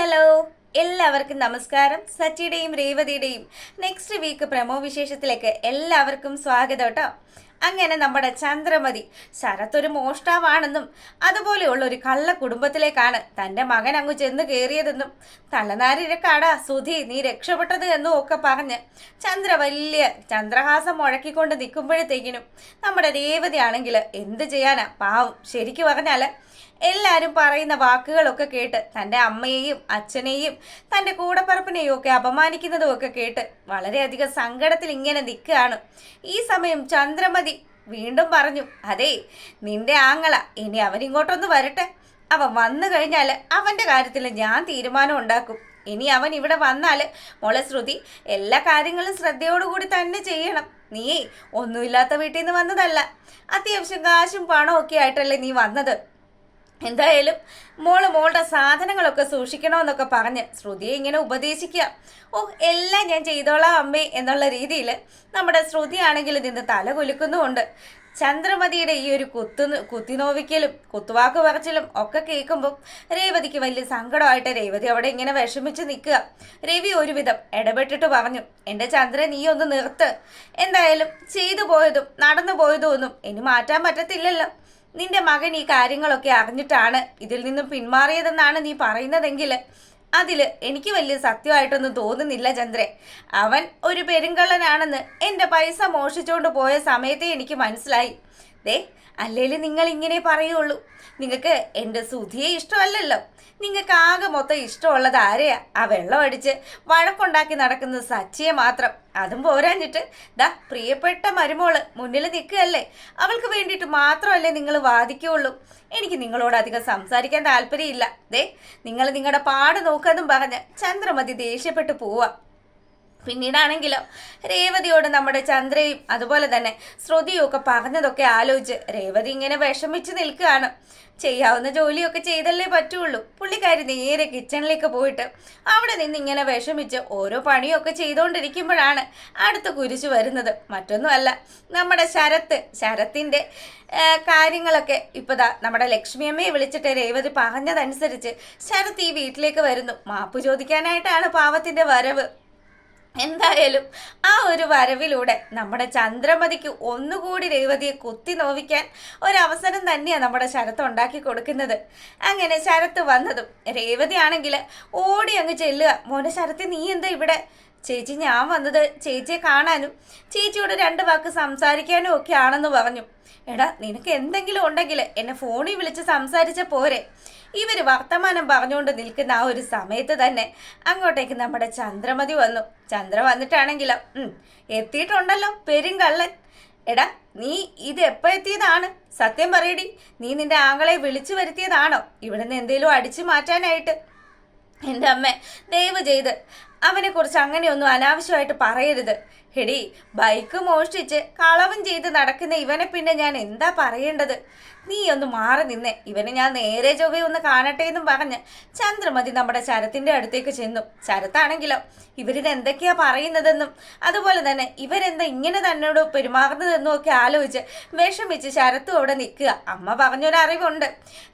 Hello, എല്ലാവർക്കും നമസ്കാരം. സച്ചിയുടെയും രേവതിയുടെയും next week promo വിശേഷത്തിലേക്ക് എല്ലാവർക്കും സ്വാഗതം കേട്ടോ. അങ്ങനെ നമ്മുടെ ചന്ദ്രമതി ശരത്തൊരു മോഷ്ടാവാണെന്നും അതുപോലെയുള്ള ഒരു കള്ള കുടുംബത്തിലേക്കാണ് തൻ്റെ മകൻ അങ്ങ് ചെന്ന് കയറിയതെന്നും തലനാരിഴക്കാടാ സുധി നീ രക്ഷപ്പെട്ടത് എന്നും ഒക്കെ പറഞ്ഞ് വലിയ ചന്ദ്രഹാസം മുഴക്കിക്കൊണ്ട് നിൽക്കുമ്പോഴത്തേക്കിനും നമ്മുടെ രേവതി ആണെങ്കിൽ എന്ത് ചെയ്യാനാ പാവം. ശരിക്കു പറഞ്ഞാൽ എല്ലാവരും പറയുന്ന വാക്കുകളൊക്കെ കേട്ട് തൻ്റെ അമ്മയെയും അച്ഛനെയും തൻ്റെ കൂടപ്പറപ്പിനെയും ഒക്കെ അപമാനിക്കുന്നതും ഒക്കെ കേട്ട് വളരെയധികം സങ്കടത്തിൽ ഇങ്ങനെ നിൽക്കുകയാണ്. ഈ സമയം ചന്ദ്രമതി വീണ്ടും പറഞ്ഞു, അതേ നിന്റെ ആങ്ങള ഇനി അവനിങ്ങോട്ടൊന്ന് വരട്ടെ. അവൻ വന്നു കഴിഞ്ഞാൽ അവൻ്റെ കാര്യത്തിൽ ഞാൻ തീരുമാനം ഉണ്ടാക്കും. ഇനി അവൻ ഇവിടെ വന്നാൽ മോളെ ശ്രുതി എല്ലാ കാര്യങ്ങളും ശ്രദ്ധയോടുകൂടി തന്നെ ചെയ്യണം. നീയേ ഒന്നുമില്ലാത്ത വീട്ടിൽ നിന്ന് വന്നതല്ല, അത്യാവശ്യം കാശും പണവും ഒക്കെ ആയിട്ടല്ലേ നീ വന്നത്. എന്തായാലും മോളുടെ സാധനങ്ങളൊക്കെ സൂക്ഷിക്കണമെന്നൊക്കെ പറഞ്ഞ് ശ്രുതിയെ ഇങ്ങനെ ഉപദേശിക്കുക. എല്ലാം ഞാൻ ചെയ്തോളാം അമ്മേ എന്നുള്ള രീതിയിൽ നമ്മുടെ ശ്രുതിയാണെങ്കിൽ നിന്ന് തല കുലുക്കുന്നുമുണ്ട്. ചന്ദ്രമതിയുടെ ഈ ഒരു കുത്തിനോവിക്കലും കുത്തുവാക്ക് പറച്ചിലും ഒക്കെ കേൾക്കുമ്പോൾ രേവതിക്ക് വലിയ സങ്കടമായിട്ട് രേവതി അവിടെ ഇങ്ങനെ വിഷമിച്ച് നിൽക്കുക. രവി ഒരുവിധം ഇടപെട്ടിട്ട് പറഞ്ഞു, എൻ്റെ ചന്ദ്രൻ നീ ഒന്ന് നിർത്ത്. എന്തായാലും ചെയ്തു പോയതും നടന്നു പോയതും ഒന്നും ഇനി മാറ്റാൻ പറ്റത്തില്ലല്ലോ. നിന്റെ മകൻ ഈ കാര്യങ്ങളൊക്കെ അറിഞ്ഞിട്ടാണ് ഇതിൽ നിന്നും പിന്മാറിയതെന്നാണ് നീ പറയുന്നതെങ്കിൽ അതിൽ എനിക്ക് വലിയ സത്യമായിട്ടൊന്നും തോന്നുന്നില്ല ചന്ദ്രൻ. അവൻ ഒരു പെരുങ്കള്ളനാണെന്ന് എൻ്റെ പൈസ മോഷിച്ചുകൊണ്ട് പോയ സമയത്തെ എനിക്ക് മനസ്സിലായി. ദേ അല്ലേലും നിങ്ങൾ ഇങ്ങനെ പറയുള്ളൂ. നിങ്ങൾക്ക് എൻ്റെ സുധിയെ ഇഷ്ടമല്ലല്ലോ. നിങ്ങൾക്ക് ആകെ മൊത്തം ഇഷ്ടമുള്ളത് ആരെയാ? ആ വെള്ളം അടിച്ച് വഴക്കുണ്ടാക്കി നടക്കുന്ന സച്ചിയെ മാത്രം. അതും പോരാഞ്ഞിട്ട് ദാ പ്രിയപ്പെട്ട മരുമോള് മുന്നിൽ നിൽക്കുകയല്ലേ, അവൾക്ക് വേണ്ടിയിട്ട് മാത്രമല്ലേ നിങ്ങൾ വാദിക്കുകയുള്ളൂ. എനിക്ക് നിങ്ങളോട് അധികം സംസാരിക്കാൻ താല്പര്യമില്ല. ദേ നിങ്ങൾ നിങ്ങളുടെ പാട് നോക്കാന്നും പറഞ്ഞ് ചന്ദ്രമതി ദേഷ്യപ്പെട്ട് പോവാ. പിന്നീടാണെങ്കിലോ രേവതിയോട് നമ്മുടെ ചന്ദ്രയും അതുപോലെ തന്നെ ശ്രുതിയും ഒക്കെ പറഞ്ഞതൊക്കെ ആലോചിച്ച് രേവതി ഇങ്ങനെ വിഷമിച്ച് നിൽക്കുകയാണ്. ചെയ്യാവുന്ന ജോലിയൊക്കെ ചെയ്തല്ലേ പറ്റുള്ളൂ. പുള്ളിക്കാരി നേരെ കിച്ചണിലേക്ക് പോയിട്ട് അവിടെ നിന്ന് ഇങ്ങനെ വിഷമിച്ച് ഓരോ പണിയൊക്കെ ചെയ്തുകൊണ്ടിരിക്കുമ്പോഴാണ് അടുത്ത കുരിശ് വരുന്നത്. മറ്റൊന്നുമല്ല, നമ്മുടെ ശരത്തിൻ്റെ കാര്യങ്ങളൊക്കെ ഇപ്പതാ നമ്മുടെ ലക്ഷ്മിയമ്മയെ വിളിച്ചിട്ട് രേവതി പറഞ്ഞതനുസരിച്ച് ശരത്ത് ഈ വീട്ടിലേക്ക് വരുന്നു. മാപ്പ് ചോദിക്കാനായിട്ടാണ് പാവത്തിൻ്റെ വരവ്. എന്തായാലും ആ ഒരു വരവിലൂടെ നമ്മുടെ ചന്ദ്രമതിക്ക് ഒന്നുകൂടി രേവതിയെ കുത്തി നോവിക്കാൻ ഒരവസരം തന്നെയാണ് നമ്മുടെ ശരത്ത് ഉണ്ടാക്കി കൊടുക്കുന്നത്. അങ്ങനെ ശരത്ത് വന്നതും രേവതി ആണെങ്കിൽ ഓടി അങ്ങ് ചെല്ലുക. മോനെ ശരത്ത് നീ എന്താ ഇവിടെ? ചേച്ചി ഞാൻ വന്നത് ചേച്ചിയെ കാണാനും ചേച്ചിയോട് 2 വാക്ക് സംസാരിക്കാനും ഒക്കെ ആണെന്ന് പറഞ്ഞു. എടാ നിനക്ക് എന്തെങ്കിലും ഉണ്ടെങ്കിൽ എന്നെ ഫോണിൽ വിളിച്ച് സംസാരിച്ച പോരെ. ഇവർ വർത്തമാനം പറഞ്ഞുകൊണ്ട് നിൽക്കുന്ന ആ ഒരു സമയത്ത് തന്നെ അങ്ങോട്ടേക്ക് നമ്മുടെ ചന്ദ്രമതി വന്നു. ചന്ദ്ര വന്നിട്ടാണെങ്കിലോ എത്തിയിട്ടുണ്ടല്ലോ പെരുങ്കള്ളൻ. എടാ നീ ഇത് എപ്പോൾ എത്തിയതാണ്? സത്യം പറയടി, നീ നിന്റെ ആങ്ങളെ വിളിച്ചു വരുത്തിയതാണോ ഇവിടുന്ന് എന്തേലും അടിച്ചു മാറ്റാനായിട്ട്? എൻ്റെ അമ്മ ദയവ് ചെയ്ത് അവനെക്കുറിച്ച് അങ്ങനെയൊന്നും അനാവശ്യമായിട്ട് പറയരുത്. എടി ബൈക്ക് മോഷ്ടിച്ച് കളവും ചെയ്ത് നടക്കുന്ന ഇവനെ പിന്നെ ഞാൻ എന്താ പറയേണ്ടത്? നീ ഒന്ന് മാറി നിന്നേ, ഇവനെ ഞാൻ നേരെ ചൊവ്വേ ഒന്ന് കാണട്ടെ എന്നും പറഞ്ഞ് ചന്ദ്രമതി നമ്മുടെ ശരത്തിൻ്റെ അടുത്തേക്ക് ചെന്നു. ശരത്താണെങ്കിലോ ഇവരിത് എന്തൊക്കെയാ പറയുന്നതെന്നും അതുപോലെ തന്നെ ഇവരെന്താ ഇങ്ങനെ തന്നോട് പെരുമാറുന്നതെന്നും ഒക്കെ ആലോചിച്ച് വിഷമിച്ച് ശരത്തും അവിടെ നിൽക്കുക. അമ്മ പറഞ്ഞൊരറിവുണ്ട്,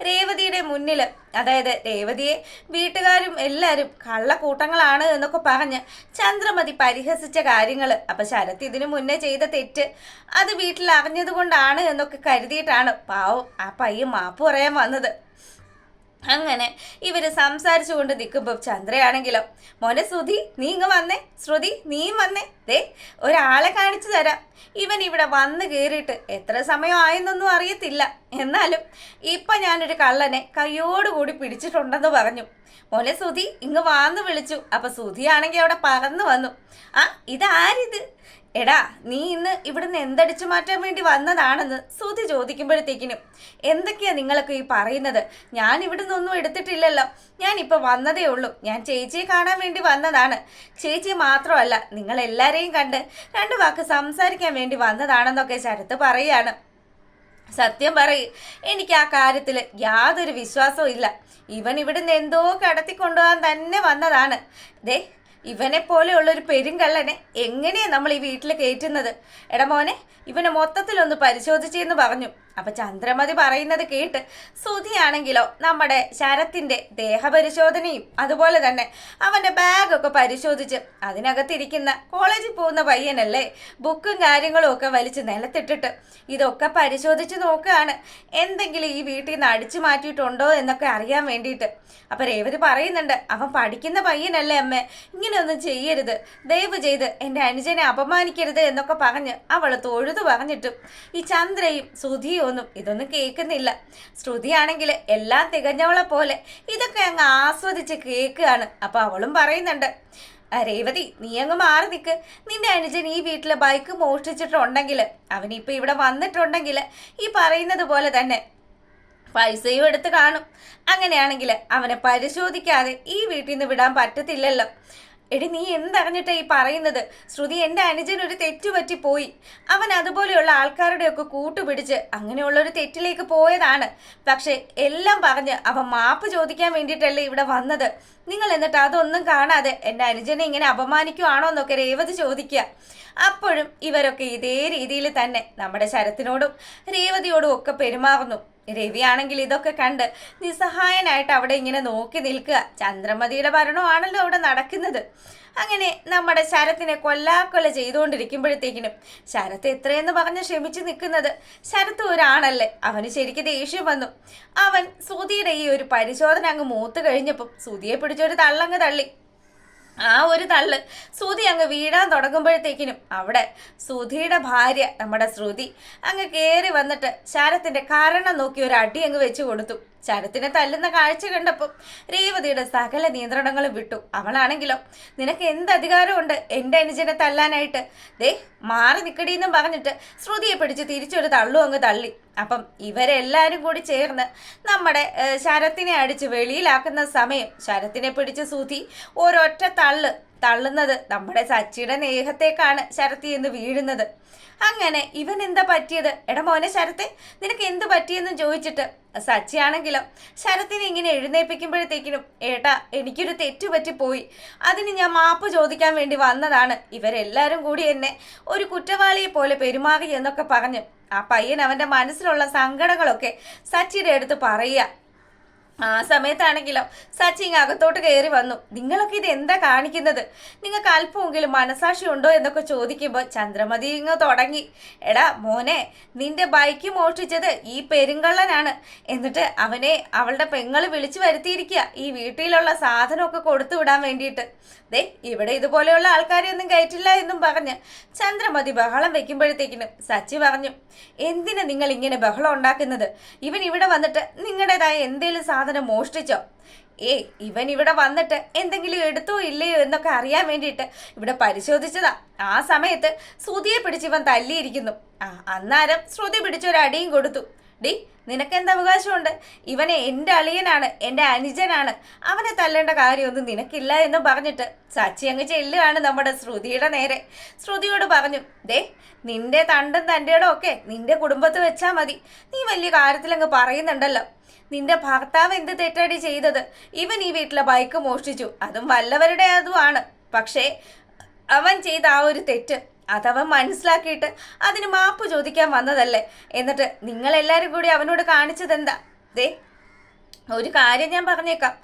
രേവതിയുടെ മുന്നിൽ അതായത് രേവതിയെ വീട്ടുകാരും എല്ലാവരും കള്ളക്കൂട്ടങ്ങളാണ് എന്നൊക്കെ പറഞ്ഞ് ചന്ദ്രമതി പരിഹസിച്ച കാര്യങ്ങൾ. അപ്പം ശരത്ത് ഇതിനു മുന്നേ ചെയ്ത തെറ്റ് അത് വീട്ടിൽ അറിഞ്ഞത് കൊണ്ടാണ് എന്നൊക്കെ കരുതിയിട്ടാണ് പാവം ആ പയ്യൻ മാപ്പ് പറയാൻ വന്നത്. അങ്ങനെ ഇവര് സംസാരിച്ചു കൊണ്ട് നിൽക്കുമ്പോൾ ചന്ദ്രയാണെങ്കിലോ മോനെ ശ്രുതി നീ ഇങ്ങ് വന്നേ, ശ്രുതി നീയും വന്നേ, ദേ ഒരാളെ കാണിച്ചു തരാം. ഇവൻ ഇവിടെ വന്ന് കയറിയിട്ട് എത്ര സമയം ആയെന്നൊന്നും അറിയത്തില്ല, എന്നാലും ഇപ്പം ഞാനൊരു കള്ളനെ കയ്യോടുകൂടി പിടിച്ചിട്ടുണ്ടെന്ന് പറഞ്ഞു. മോനെ ശ്രുതി ഇങ്ങ് വാന്ന് വിളിച്ചു. അപ്പം ശ്രുതിയാണെങ്കിൽ അവിടെ പറന്നു വന്നു. ഇതാരിത്? എടാ നീ ഇന്ന് ഇവിടുന്ന് എന്തടിച്ചു മാറ്റാൻ വേണ്ടി വന്നതാണെന്ന് ശ്രുതി ചോദിക്കുമ്പോഴത്തേക്കിനും എന്തൊക്കെയാ നിങ്ങളൊക്കെ ഈ പറയുന്നത്? ഞാൻ ഇവിടുന്ന് ഒന്നും എടുത്തിട്ടില്ലല്ലോ, ഞാനിപ്പോൾ വന്നതേ ഉള്ളൂ. ഞാൻ ചേച്ചിയെ കാണാൻ വേണ്ടി വന്നതാണ്. ചേച്ചി മാത്രമല്ല നിങ്ങളെല്ലാവരെയും കണ്ട് 2 വാക്ക് സംസാരിക്കാൻ വേണ്ടി വന്നതാണെന്നൊക്കെ ശരത്ത് പറയുകയാണ്. സത്യം പറയും, എനിക്ക് ആ കാര്യത്തിൽ യാതൊരു വിശ്വാസവും ഇല്ല. ഇവൻ ഇവിടുന്ന് എന്തോ കടത്തിക്കൊണ്ടുപോകാൻ തന്നെ വന്നതാണ്. ദേ ഇവനെ പോലെയുള്ളൊരു പെരുങ്കള്ളനെ എങ്ങനെയാണ് നമ്മൾ ഈ വീട്ടിൽ കയറ്റുന്നത്? എടാ മോനെ ഇവനെ മൊത്തത്തിലൊന്ന് പരിശോധിച്ചെന്ന് പറഞ്ഞു. അപ്പൊ ചന്ദ്രമതി പറയുന്നത് കേട്ട് സുധിയാണെങ്കിലോ നമ്മുടെ ശരത്തിന്റെ ദേഹപരിശോധനയും അതുപോലെ തന്നെ അവന്റെ ബാഗൊക്കെ പരിശോധിച്ച് അതിനകത്തിരിക്കുന്ന കോളേജിൽ പോകുന്ന പയ്യനല്ലേ, ബുക്കും കാര്യങ്ങളും ഒക്കെ വലിച്ച് നിലത്തിട്ടിട്ട് ഇതൊക്കെ പരിശോധിച്ച് നോക്കുകയാണ് എന്തെങ്കിലും ഈ വീട്ടിൽ നിന്ന് അടിച്ചു മാറ്റിയിട്ടുണ്ടോ എന്നൊക്കെ അറിയാൻ വേണ്ടിയിട്ട്. അപ്പൊ രേവതി പറയുന്നുണ്ട്, അവൻ പഠിക്കുന്ന പയ്യനല്ലേ അമ്മേ, ഇങ്ങനെയൊന്നും ചെയ്യരുത്, ദയവ് ചെയ്ത് എൻ്റെ അനുജനെ അപമാനിക്കരുത് എന്നൊക്കെ പറഞ്ഞ് അവൾ തൊഴുതു പറഞ്ഞിട്ടും ഈ ചന്ദ്രയും ശ്രുതിയും ഒന്നും ഇതൊന്നും കേൾക്കുന്നില്ല. ശ്രുതിയാണെങ്കിൽ എല്ലാം തികഞ്ഞവളെ പോലെ ഇതൊക്കെ അങ്ങ് ആസ്വദിച്ച് കേൾക്കുകയാണ്. അപ്പൊ അവളും പറയുന്നുണ്ട്, രേവതി നീ അങ്ങ് മാറി നിൽക്ക്, നിന്റെ അനുജൻ ഈ വീട്ടിലെ ബൈക്ക് മോഷ്ടിച്ചിട്ടുണ്ടെങ്കിൽ അവനിപ്പോൾ ഇവിടെ വന്നിട്ടുണ്ടെങ്കിൽ ഈ പറയുന്നത് പോലെ തന്നെ പൈസയും എടുത്ത് കാണും. അങ്ങനെയാണെങ്കിൽ അവനെ പരിശോധിക്കാതെ ഈ വീട്ടിൽ നിന്ന് വിടാൻ പറ്റത്തില്ലല്ലോ. എടി നീ എന്തറിഞ്ഞിട്ടാ ഈ പറയുന്നത്? ശ്രുതി എൻ്റെ അനുജൻ ഒരു തെറ്റുപറ്റി പോയി, അവൻ അതുപോലെയുള്ള ആൾക്കാരുടെയൊക്കെ കൂട്ടുപിടിച്ച് അങ്ങനെയുള്ളൊരു തെറ്റിലേക്ക് പോയതാണ്. പക്ഷെ എല്ലാം പറഞ്ഞ് അവൻ മാപ്പ് ചോദിക്കാൻ വേണ്ടിയിട്ടല്ലേ ഇവിടെ വന്നത്. നിങ്ങൾ എന്നിട്ട് അതൊന്നും കാണാതെ എൻ്റെ അനുജനെ ഇങ്ങനെ അപമാനിക്കുവാണോ എന്നൊക്കെ രേവതി ചോദിക്കുക. അപ്പോഴും ഇവരൊക്കെ ഇതേ രീതിയിൽ തന്നെ നമ്മുടെ ശരത്തിനോടും രേവതിയോടും ഒക്കെ പെരുമാറുന്നു. രവിയാണെങ്കിൽ ഇതൊക്കെ കണ്ട് നിസ്സഹായനായിട്ട് അവിടെ ഇങ്ങനെ നോക്കി നിൽക്കുക. ചന്ദ്രമതിയുടെ ഭരണമാണല്ലോ അവിടെ നടക്കുന്നത്. അങ്ങനെ നമ്മുടെ ശരത്തിനെ കൊല്ലാക്കൊല ചെയ്തുകൊണ്ടിരിക്കുമ്പോഴത്തേക്കിനും ശരത്ത് എത്രയെന്ന് പറഞ്ഞ് ക്ഷമിച്ച് നിൽക്കുന്നത്. ശരത്ത് ഒരാണല്ലേ, അവന് ശരിക്കും ദേഷ്യം വന്നു. അവൻ സുധിയുടെ ഈ ഒരു പരിശോധന അങ്ങ് മൂത്ത് കഴിഞ്ഞപ്പം സുധിയെ പിടിച്ചൊരു തള്ളങ്ങ് തള്ളി. ആ ഒരു തള്ള് ശ്രുതി അങ്ങ് വീഴാൻ തുടങ്ങുമ്പോഴത്തേക്കിനും അവിടെ ശ്രുതിയുടെ ഭാര്യ നമ്മുടെ ശ്രുതി അങ്ങ് കയറി വന്നിട്ട് ശരത്തിന്റെ കാരണം നോക്കി ഒരു അടി അങ്ങ് വെച്ച് കൊടുത്തു. ശരത്തിനെ തല്ലുന്ന കാഴ്ച കണ്ടപ്പോൾ രേവതിയുടെ സകല നിയന്ത്രണങ്ങളും വിട്ടു. അവളാണെങ്കിലോ, നിനക്ക് എന്ത് അധികാരമുണ്ട് എൻ്റെ അനുജനെ തല്ലാനായിട്ട്, ദേ മാറി നിക്കടിയെന്നും പറഞ്ഞിട്ട് ശ്രുതിയെ പിടിച്ച് തിരിച്ചൊരു തള്ളു അങ്ങ് തള്ളി. അപ്പം ഇവരെല്ലാവരും കൂടി ചേർന്ന് നമ്മുടെ ശരത്തിനെ അടിച്ച് വെളിയിലാക്കുന്ന സമയം ശരത്തിനെ പിടിച്ച് ശ്രുതി ഒരൊറ്റ തള്ളുന്നത് നമ്മുടെ സച്ചിയുടെ നേഹത്തേക്കാണ് ശരത്തി എന്ന് വീഴുന്നത്. അങ്ങനെ ഇവൻ എന്താ പറ്റിയത്, എടാ മോനെ ശരത്തെ നിനക്ക് എന്ത് പറ്റിയെന്നും ചോദിച്ചിട്ട് സച്ചിയാണെങ്കിലോ ശരത്തിനെ ഇങ്ങനെ എഴുന്നേൽപ്പിക്കുമ്പോഴത്തേക്കിനും, ഏട്ടാ എനിക്കൊരു തെറ്റുപറ്റിപ്പോയി, അതിന് ഞാൻ മാപ്പ് ചോദിക്കാൻ വേണ്ടി വന്നതാണ്, ഇവരെല്ലാവരും കൂടി എന്നെ ഒരു കുറ്റവാളിയെ പോലെ പെരുമാറി എന്നൊക്കെ പറഞ്ഞു ആ പയ്യൻ അവൻ്റെ മനസ്സിലുള്ള സങ്കടങ്ങളൊക്കെ സച്ചിയുടെ അടുത്ത് പറയുക. ആ സമയത്താണെങ്കിലോ സച്ചിൻ അകത്തോട്ട് കയറി വന്നു. നിങ്ങളൊക്കെ ഇത് എന്താ കാണിക്കുന്നത്, നിങ്ങൾക്ക് അല്പമെങ്കിലും മനസാക്ഷി ഉണ്ടോ എന്നൊക്കെ ചോദിക്കുമ്പോൾ ചന്ദ്രമതി ഇങ്ങ് തുടങ്ങി, എടാ മോനെ നിന്റെ ബൈക്ക് മോഷ്ടിച്ചത് ഈ പെരുങ്കള്ളനാണ്, എന്നിട്ട് അവനെ അവളുടെ പെങ്ങള് വിളിച്ചു വരുത്തിയിരിക്കുക ഈ വീട്ടിലുള്ള സാധനമൊക്കെ കൊടുത്തു വിടാൻ വേണ്ടിയിട്ട്. ദേ ഇവിടെ ഇതുപോലെയുള്ള ആൾക്കാരെ ഒന്നും കയറ്റില്ല എന്നും പറഞ്ഞ് ചന്ദ്രമതി ബഹളം വെക്കുമ്പോഴത്തേക്കിനും സച്ചി പറഞ്ഞു, എന്തിനാ നിങ്ങൾ ഇങ്ങനെ ബഹളം ഉണ്ടാക്കുന്നത്, ഇവൻ ഇവിടെ വന്നിട്ട് നിങ്ങളുടേതായ എന്തേലും സാധനം മോഷ്ടിച്ചോ? ഇവൻ ഇവിടെ വന്നിട്ട് എന്തെങ്കിലും എടുത്തോ ഇല്ലയോ എന്നൊക്കെ അറിയാൻ വേണ്ടിയിട്ട് ഇവിടെ പരിശോധിച്ചതാ. ആ സമയത്ത് ശ്രുതിയെ പിടിച്ച് ഇവൻ തല്ലിയിരിക്കുന്നു. അന്നേരം ശ്രുതി പിടിച്ചൊരടിയും കൊടുത്തു. ഡി നിനക്കെന്ത് അവകാശമുണ്ട്, ഇവനെ എൻ്റെ അളിയനാണ്, എൻ്റെ അനുജനാണ്, അവനെ തല്ലേണ്ട കാര്യമൊന്നും നിനക്കില്ല എന്ന് പറഞ്ഞിട്ട് സച്ചി അങ്ങ് ചെല്ലുകയാണ് നമ്മുടെ ശ്രുതിയുടെ നേരെ. ശ്രുതിയോട് പറഞ്ഞു, ദേ നിന്റെ തണ്ടും തൻ്റെയോടും ഒക്കെ നിന്റെ കുടുംബത്ത് വെച്ചാൽ മതി, നീ വലിയ കാര്യത്തിലങ്ങ് പറയുന്നുണ്ടല്ലോ, നിന്റെ ഭർത്താവ് എന്ത് തെറ്റടി ചെയ്തത്, ഇവൻ ഈ വീട്ടിലെ ബൈക്ക് മോഷ്ടിച്ചു, അതും വല്ലവരുടെ അതുമാണ്, പക്ഷേ അവൻ ചെയ്ത ആ ഒരു തെറ്റ് അതവൻ മനസ്സിലാക്കിയിട്ട് അതിന് മാപ്പ് ചോദിക്കാൻ വന്നതല്ലേ, എന്നിട്ട് നിങ്ങളെല്ലാവരും കൂടി അവനോട് കാണിച്ചതെന്താ? ദേ ഒരു കാര്യം ഞാൻ പറഞ്ഞേക്കാം,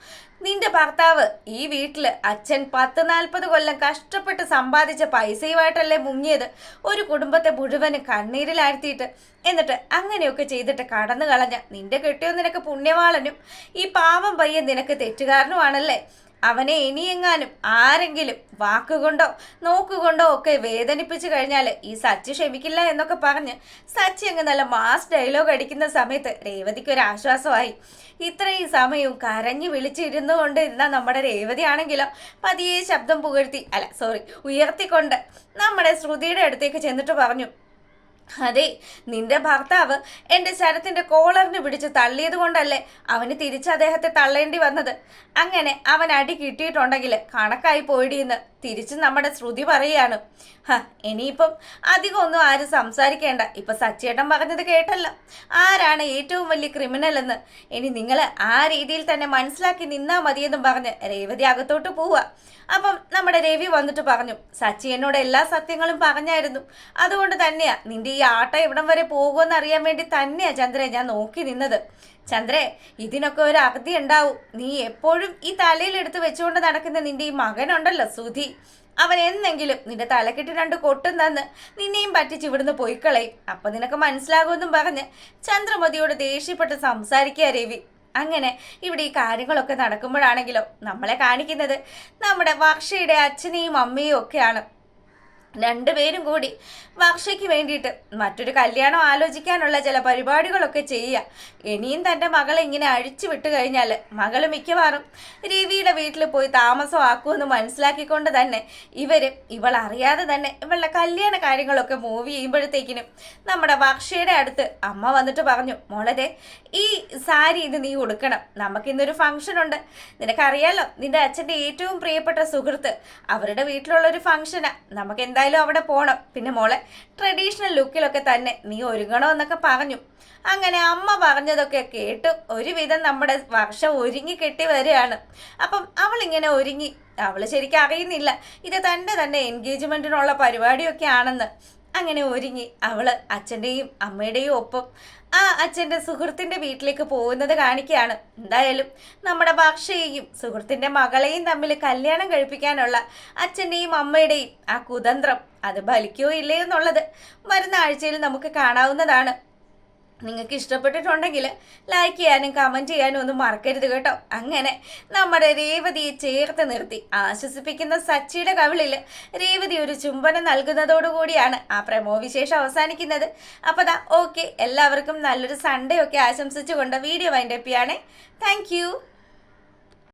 നിന്റെ ഭർത്താവ് ഈ വീട്ടിൽ അച്ഛൻ 40-40 കൊല്ലം കഷ്ടപ്പെട്ട് സമ്പാദിച്ച പൈസയുമായിട്ടല്ലേ മുങ്ങിയത്, ഒരു കുടുംബത്തെ മുഴുവനും കണ്ണീരിലാഴ്ത്തിയിട്ട്, എന്നിട്ട് അങ്ങനെയൊക്കെ ചെയ്തിട്ട് കടന്നു കളഞ്ഞ നിന്റെ കെട്ടിയോ നിനക്ക് പുണ്യവാളനും ഈ പാവം പയ്യൻ നിനക്ക് തെറ്റുകാരനുമാണല്ലേ. അവനെ ഇനിയെങ്ങാനും ആരെങ്കിലും വാക്കുകൊണ്ടോ നോക്കുകൊണ്ടോ ഒക്കെ വേദനിപ്പിച്ചു കഴിഞ്ഞാൽ ഈ സച്ചി ക്ഷമിക്കില്ല എന്നൊക്കെ പറഞ്ഞ് സച്ചി അങ്ങ് നല്ല മാസ് ഡയലോഗ് അടിക്കുന്ന സമയത്ത് രേവതിക്ക് ഒരു ആശ്വാസമായി. ഇത്രയും സമയവും കരഞ്ഞു വിളിച്ചിരുന്നു കൊണ്ടിരുന്ന നമ്മുടെ രേവതി ആണെങ്കിലോ പതിയെ ശബ്ദം ഉയർത്തിക്കൊണ്ട് നമ്മുടെ ശ്രുതിയുടെ അടുത്തേക്ക് ചെന്നിട്ട് പറഞ്ഞു, അതെ നിന്റെ ഭർത്താവ് എൻ്റെ ശരത്തിൻ്റെ കോളറിന് പിടിച്ച് തള്ളിയത് കൊണ്ടല്ലേ അവന് തിരിച്ച് അദ്ദേഹത്തെ തള്ളേണ്ടി വന്നത്, അങ്ങനെ അവൻ അടി കിട്ടിയിട്ടുണ്ടെങ്കിൽ കണക്കായി പോയിടിയെന്ന് തിരിച്ച് നമ്മുടെ ശ്രുതി പറയുകയാണ്. ഇനിയിപ്പം അധികം ഒന്നും ആരും സംസാരിക്കേണ്ട, ഇപ്പൊ സച്ചേട്ടൻ പറഞ്ഞത് കേട്ടല്ലോ ആരാണ് ഏറ്റവും വലിയ ക്രിമിനൽ എന്ന്, ഇനി നിങ്ങൾ ആ രീതിയിൽ തന്നെ മനസ്സിലാക്കി നിന്നാ മതിയെന്നും പറഞ്ഞ് രേവതി അകത്തോട്ട് പോവുക. അപ്പം നമ്മുടെ രവി വന്നിട്ട് പറഞ്ഞു, സച്ചി എന്നോട് എല്ലാ സത്യങ്ങളും പറഞ്ഞായിരുന്നു, അതുകൊണ്ട് തന്നെയാ നിന്റെ ഈ ആട്ടം ഇവിടം വരെ പോകുമെന്ന് അറിയാൻ വേണ്ടി തന്നെയാ ചന്ദ്രേ ഞാൻ നോക്കി നിന്നത്. ചന്ദ്രേ, ഇതിനൊക്കെ ഒരു അഗതി ഉണ്ടാവും. നീ എപ്പോഴും ഈ തലയിലെടുത്ത് വെച്ചുകൊണ്ട് നടക്കുന്ന നിന്റെ ഈ മകനുണ്ടല്ലോ സുധി, അവൻ എന്നെങ്കിലും നിന്റെ തലക്കെട്ട് 2 കൊട്ടും തന്ന് നിന്നെയും പറ്റിച്ച് ഇവിടുന്ന് പോയിക്കളയും. അപ്പൊ നിനക്ക് മനസ്സിലാകുമെന്നും പറഞ്ഞ് ചന്ദ്രമതിയോട് ദേഷ്യപ്പെട്ട് സംസാരിക്കുക രവി. അങ്ങനെ ഇവിടെ ഈ കാര്യങ്ങളൊക്കെ നടക്കുമ്പോഴാണെങ്കിലോ നമ്മളെ കാണിക്കുന്നത് നമ്മുടെ വർഷയുടെ അച്ഛനെയും അമ്മയും ഒക്കെയാണ്. രണ്ടുപേരും കൂടി വർഷയ്ക്ക് വേണ്ടിയിട്ട് മറ്റൊരു കല്യാണം ആലോചിക്കാനുള്ള ചില പരിപാടികളൊക്കെ ചെയ്യുക. ഇനിയും തൻ്റെ മകളെ ഇങ്ങനെ അഴിച്ചു വിട്ടു കഴിഞ്ഞാൽ മകൾ മിക്കവാറും രവിയുടെ വീട്ടിൽ പോയി താമസമാക്കുമെന്ന് മനസ്സിലാക്കിക്കൊണ്ട് തന്നെ ഇവൾ അറിയാതെ തന്നെ ഇവളുടെ കല്യാണ കാര്യങ്ങളൊക്കെ മൂവ് ചെയ്യുമ്പോഴത്തേക്കിനും നമ്മുടെ വർഷയുടെ അടുത്ത് അമ്മ വന്നിട്ട് പറഞ്ഞു, മോളെ ഈ സാരി ഇത് നീ ഉടുക്കണം, നമുക്കിന്നൊരു ഫംഗ്ഷൻ ഉണ്ട്. നിനക്കറിയാലോ നിന്റെ അച്ഛൻ്റെ ഏറ്റവും പ്രിയപ്പെട്ട സുഹൃത്ത് അവരുടെ വീട്ടിലുള്ളൊരു ഫംഗ്ഷനാ, നമുക്ക് എന്തായാലും അവിടെ പോകണം. പിന്നെ മോളെ ട്രഡീഷണൽ ലുക്കിലൊക്കെ തന്നെ നീ ഒരുങ്ങണമെന്നൊക്കെ പറഞ്ഞു. അങ്ങനെ അമ്മ പറഞ്ഞതൊക്കെ കേട്ട് ഒരുവിധം നമ്മുടെ വർഷ ഒരുങ്ങി കെട്ടി വരികയാണ്. അപ്പം അവളിങ്ങനെ ഒരുങ്ങി, അവൾ ശരിക്കും അറിയുന്നില്ല ഇത് തന്നെ എൻഗേജ്മെൻറ്റിനുള്ള പരിപാടിയൊക്കെ ആണെന്ന്. അങ്ങനെ ഒരുങ്ങി അവൾ അച്ഛൻ്റെയും അമ്മയുടെയും ഒപ്പം ആ അച്ഛൻ്റെ സുഹൃത്തിൻ്റെ വീട്ടിലേക്ക് പോകുന്നത് കാണിക്കുകയാണ്. എന്തായാലും നമ്മുടെ വർഷയെയും സുഹൃത്തിൻ്റെ മകളെയും തമ്മിൽ കല്യാണം കഴിപ്പിക്കാനുള്ള അച്ഛൻ്റെയും അമ്മയുടെയും ആ കുതന്ത്രം അത് ഫലിക്കോ ഇല്ലയോ എന്നുള്ളത് വരുന്ന ആഴ്ചയിൽ നമുക്ക് കാണാവുന്നതാണ്. നിങ്ങൾക്ക് ഇഷ്ടപ്പെട്ടിട്ടുണ്ടെങ്കിൽ ലൈക്ക് ചെയ്യാനും കമൻറ്റ് ചെയ്യാനും ഒന്നും മറക്കരുത് കേട്ടോ. അങ്ങനെ നമ്മുടെ രേവതിയെ ചേർത്ത് നിർത്തി ആശ്വസിപ്പിക്കുന്ന സച്ചിയുടെ കവിളിൽ രേവതി ഒരു ചുംബനം നൽകുന്നതോടുകൂടിയാണ് ആ പ്രമോ വിശേഷം അവസാനിക്കുന്നത്. അപ്പോൾ ഓക്കെ, എല്ലാവർക്കും നല്ലൊരു സൺഡേ ഒക്കെ ആശംസിച്ചുകൊണ്ട് വീഡിയോ വൈൻഡപ്പ് ചെയ്യാണ്. താങ്ക്